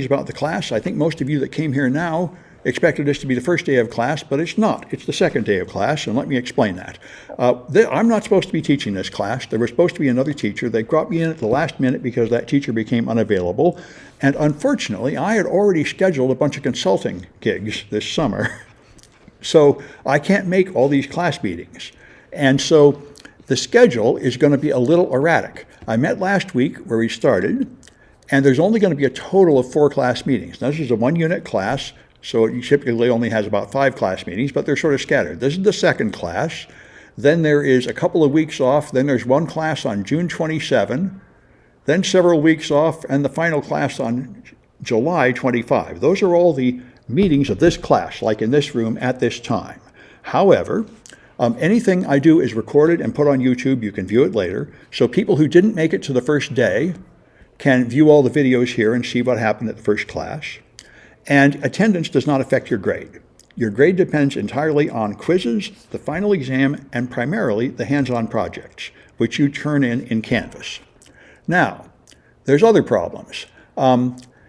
about the class. I think most of you that came here now expected this to be the first day of class, but it's not. It's the second day of class, and let me explain that. I'm not supposed to be teaching this class. There was supposed to be another teacher. They brought me in at the last minute because that teacher became unavailable, and unfortunately, I had already scheduled a bunch of consulting gigs this summer, so I can't make all these class meetings. And so the schedule is going to be a little erratic. I met last week where we started, and there's only going to be a total of 4 class meetings. Now, this is a 1-unit class, so it typically only has about 5 class meetings, but they're sort of scattered. This is the second class. Then there is a couple of weeks off. Then there's one class on June 27, then several weeks off, and the final class on July 25. Those are all the meetings of this class, like in this room at this time. However, anything I do is recorded and put on YouTube. You can view it later. So people who didn't make it to the first day can view all the videos here and see what happened at the first class. And attendance does not affect your grade. Your grade depends entirely on quizzes, the final exam, and primarily the hands-on projects, which you turn in Canvas. Now, there's other problems.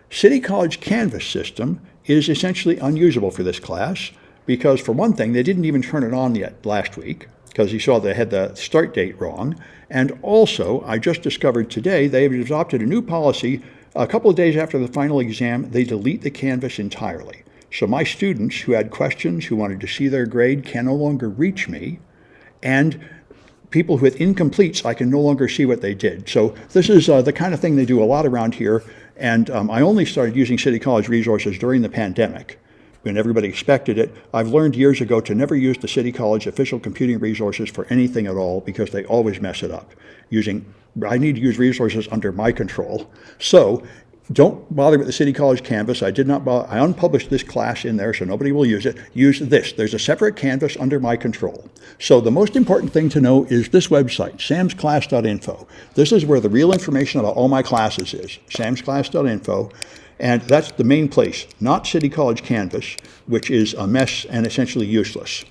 City College Canvas system is essentially unusable for this class because, for one thing, they didn't even turn it on yet last week because you saw they had the start date wrong. And also, I just discovered today they have adopted a new policy. A couple of days after the final exam, they delete the Canvas entirely. So my students who had questions, who wanted to see their grade, can no longer reach me. And people with incompletes, I can no longer see what they did. So this is the kind of thing they do a lot around here. And I only started using City College resources during the pandemic, when everybody expected it. I've learned years ago to never use the City College official computing resources for anything at all because they always mess it up. I need to use resources under my control. So don't bother with the City College Canvas. I unpublished this class in there so nobody will use it. Use this. There's a separate Canvas under my control. So the most important thing to know is this website, samsclass.info. This is where the real information about all my classes is, samsclass.info. And that's the main place, not City College Canvas, which is a mess and essentially useless.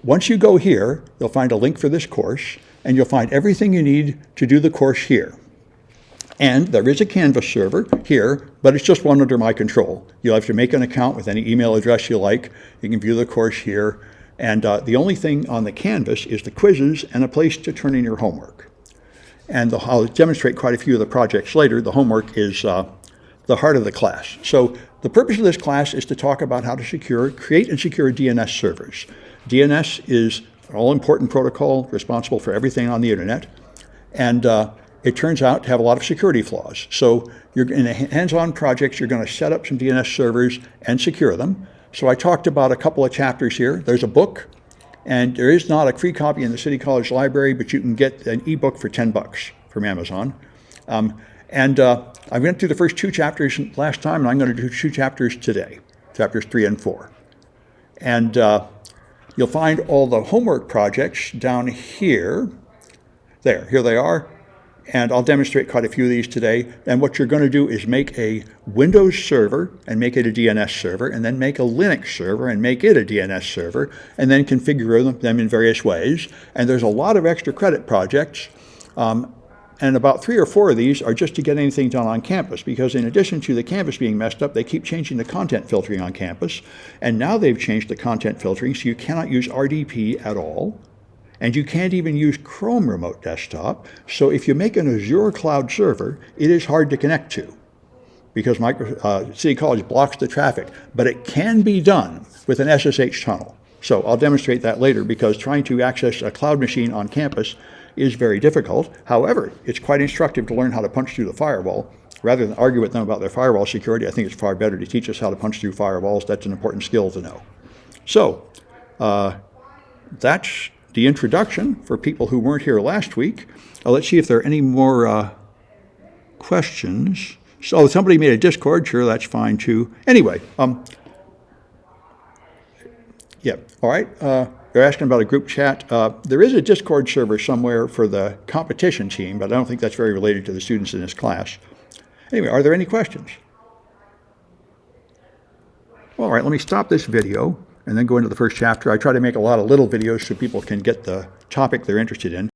Once you go here, you'll find a link for this course, and you'll find everything you need to do the course here. And there is a Canvas server here, but it's just one under my control. You'll have to make an account with any email address you like. You can view the course here. And the only thing on the Canvas is the quizzes and a place to turn in your homework. And I'll demonstrate quite a few of the projects later. The homework is the heart of the class. So the purpose of this class is to talk about how to create and secure DNS servers. DNS is an all-important protocol responsible for everything on the internet, and it turns out to have a lot of security flaws. So in hands-on projects, you're going to set up some DNS servers and secure them. So I talked about a couple of chapters here. There's a book, and there is not a free copy in the City College library, but you can get an ebook for $10 from Amazon. I went through the first 2 chapters last time, and I'm going to do 2 chapters today, chapters 3 and 4. And you'll find all the homework projects down here. Here they are. And I'll demonstrate quite a few of these today. And what you're going to do is make a Windows server and make it a DNS server, and then make a Linux server and make it a DNS server, and then configure them in various ways. And there's a lot of extra credit projects. And about 3 or 4 of these are just to get anything done on campus, because in addition to the Canvas being messed up, they keep changing the content filtering on campus. And now they've changed the content filtering, so you cannot use RDP at all. And you can't even use Chrome Remote Desktop. So if you make an Azure Cloud server, it is hard to connect to because City College blocks the traffic. But it can be done with an SSH tunnel. So I'll demonstrate that later, because trying to access a cloud machine on campus is very difficult. However, it's quite instructive to learn how to punch through the firewall. Rather than argue with them about their firewall security, I think it's far better to teach us how to punch through firewalls. That's an important skill to know. So that's the introduction for people who weren't here last week. Let's see if there are any more questions. So somebody made a Discord. Sure, that's fine too. Anyway, yeah, all right. They're asking about a group chat. There is a Discord server somewhere for the competition team, but I don't think that's very related to the students in this class. Anyway, are there any questions? All right, let me stop this video and then go into the first chapter. I try to make a lot of little videos so people can get the topic they're interested in.